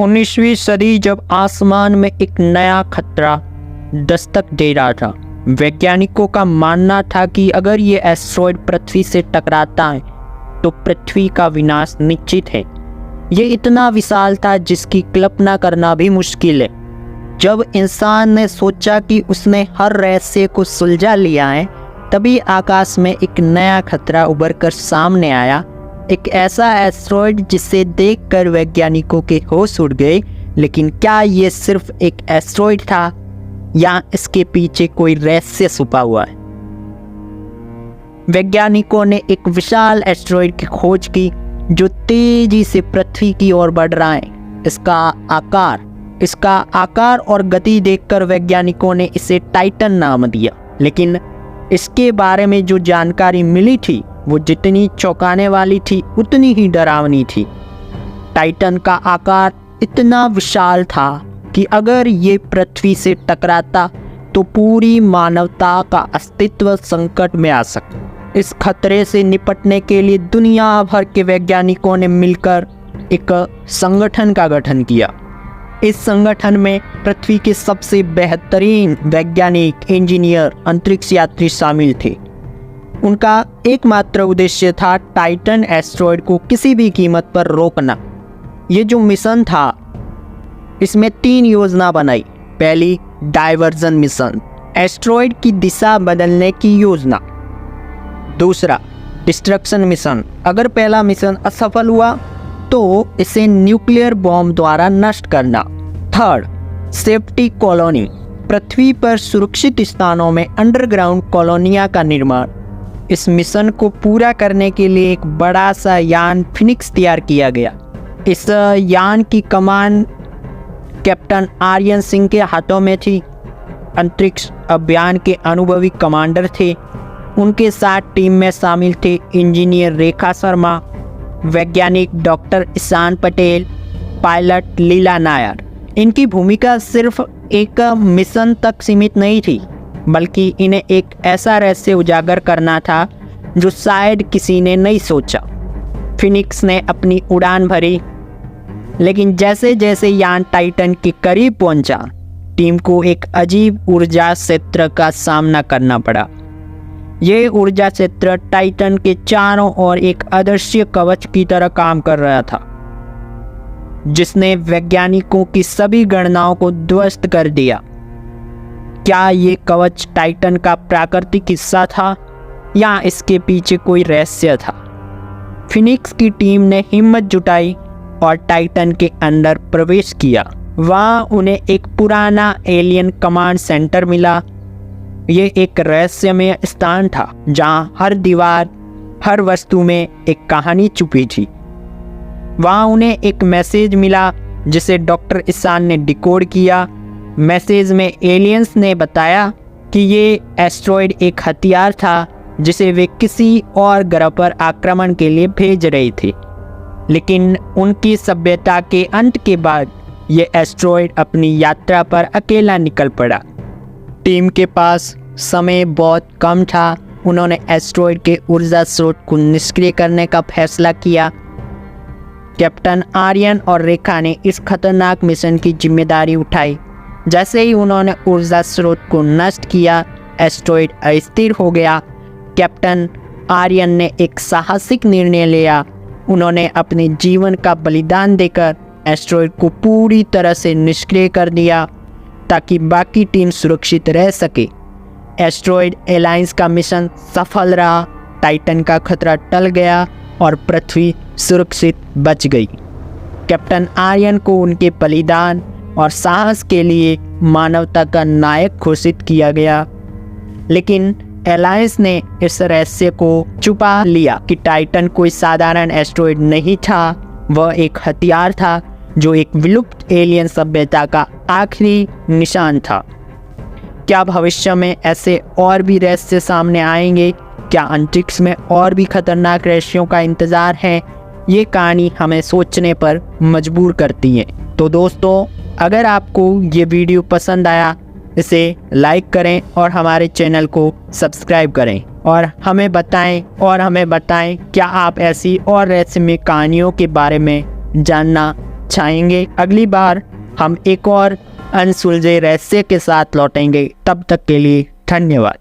19वीं सदी जब आसमान में एक नया खतरा दस्तक दे रहा था, वैज्ञानिकों का मानना था कि अगर ये एस्टेरॉयड पृथ्वी से टकराता है तो पृथ्वी का विनाश निश्चित है। ये इतना विशाल था जिसकी कल्पना करना भी मुश्किल है। जब इंसान ने सोचा कि उसने हर रहस्य को सुलझा लिया है, तभी आकाश में एक नया खतरा उभर कर सामने आया। एक ऐसा एस्टेरॉयड जिसे देखकर वैज्ञानिकों के होश उड़ गए। लेकिन क्या ये सिर्फ एक एस्टेरॉयड था या इसके पीछे कोई रहस्य छुपा हुआ है? वैज्ञानिकों ने एक विशाल एस्टेरॉयड की खोज की जो तेजी से पृथ्वी की ओर बढ़ रहा है। इसका आकार और गति देखकर वैज्ञानिकों ने इसे टाइटन नाम दिया। लेकिन इसके बारे में जो जानकारी मिली थी वो जितनी चौंकाने वाली थी उतनी ही डरावनी थी। टाइटन का आकार इतना विशाल था कि अगर ये पृथ्वी से टकराता तो पूरी मानवता का अस्तित्व संकट में आ सकता। इस खतरे से निपटने के लिए दुनिया भर के वैज्ञानिकों ने मिलकर एक संगठन का गठन किया। इस संगठन में पृथ्वी के सबसे बेहतरीन वैज्ञानिक, इंजीनियर, अंतरिक्ष यात्री शामिल थे। उनका एकमात्र उद्देश्य था टाइटन एस्टेरॉयड को किसी भी कीमत पर रोकना। ये जो मिशन था, इसमें 3 योजना बनाई। पहली, डाइवर्जन मिशन, एस्टेरॉयड की दिशा बदलने की योजना। दूसरा, डिस्ट्रक्शन मिशन, अगर पहला मिशन असफल हुआ तो इसे न्यूक्लियर बॉम्ब द्वारा नष्ट करना। थर्ड, सेफ्टी कॉलोनी, पृथ्वी पर सुरक्षित स्थानों में अंडरग्राउंड कॉलोनियां का निर्माण। इस मिशन को पूरा करने के लिए एक बड़ा सा यान फिनिक्स तैयार किया गया। इस यान की कमान कैप्टन आर्यन सिंह के हाथों में थी। अंतरिक्ष अभियान के अनुभवी कमांडर थे। उनके साथ टीम में शामिल थे इंजीनियर रेखा शर्मा, वैज्ञानिक डॉक्टर ईशान पटेल, पायलट लीला नायर। इनकी भूमिका सिर्फ एक मिशन तक सीमित नहीं थी, बल्कि इन्हें एक ऐसा रहस्य उजागर करना था जो शायद किसी ने नहीं सोचा। फिनिक्स ने अपनी उड़ान भरी, लेकिन जैसे जैसे यान टाइटन के करीब पहुंचा, टीम को एक अजीब ऊर्जा क्षेत्र का सामना करना पड़ा। ये ऊर्जा क्षेत्र टाइटन के चारों ओर एक अदृश्य कवच की तरह काम कर रहा था, जिसने वैज्ञानिकों की सभी गणनाओं को ध्वस्त कर दिया। क्या ये कवच टाइटन का प्राकृतिक हिस्सा था या इसके पीछे कोई रहस्य था? फिनिक्स की टीम ने हिम्मत जुटाई और टाइटन के अंदर प्रवेश किया। वहाँ उन्हें एक पुराना एलियन कमांड सेंटर मिला। ये एक रहस्यमय स्थान था जहाँ हर दीवार, हर वस्तु में एक कहानी छुपी थी। वहाँ उन्हें एक मैसेज मिला जिसे डॉक्टर ईशान ने डिकोड किया। मैसेज में एलियंस ने बताया कि ये एस्टेरॉयड एक हथियार था जिसे वे किसी और ग्रह पर आक्रमण के लिए भेज रहे थे। लेकिन उनकी सभ्यता के अंत के बाद ये एस्टेरॉयड अपनी यात्रा पर अकेला निकल पड़ा। टीम के पास समय बहुत कम था। उन्होंने एस्टेरॉयड के ऊर्जा स्रोत को निष्क्रिय करने का फैसला किया। कैप्टन आर्यन और रेखा ने इस खतरनाक मिशन की जिम्मेदारी उठाई। जैसे ही उन्होंने ऊर्जा स्रोत को नष्ट किया, एस्टेरॉयड अस्थिर हो गया। कैप्टन आर्यन ने एक साहसिक निर्णय लिया। उन्होंने अपने जीवन का बलिदान देकर एस्टेरॉयड को पूरी तरह से निष्क्रिय कर दिया ताकि बाकी टीम सुरक्षित रह सके। एस्टेरॉयड अलायंस का मिशन सफल रहा। टाइटन का खतरा टल गया और पृथ्वी सुरक्षित बच गई। कैप्टन आर्यन को उनके बलिदान और साहस के लिए मानवता का नायक घोषित किया गया। लेकिन अलायंस ने इस रहस्य को छुपा लिया कि टाइटन कोई साधारण एस्टेरॉयड नहीं था। वह एक हथियार था जो एक विलुप्त एलियन सभ्यता का आखिरी निशान था। क्या भविष्य में ऐसे और भी रहस्य सामने आएंगे? क्या अंतरिक्ष में और भी खतरनाक रहस्यों का इंतजार है? ये कहानी हमें सोचने पर मजबूर करती है। तो दोस्तों, अगर आपको ये वीडियो पसंद आया, इसे लाइक करें और हमारे चैनल को सब्सक्राइब करें और हमें बताएं क्या आप ऐसी और रहस्यमय कहानियों के बारे में जानना छाएंगे। अगली बार हम एक और अनसुलझे रहस्य के साथ लौटेंगे। तब तक के लिए धन्यवाद।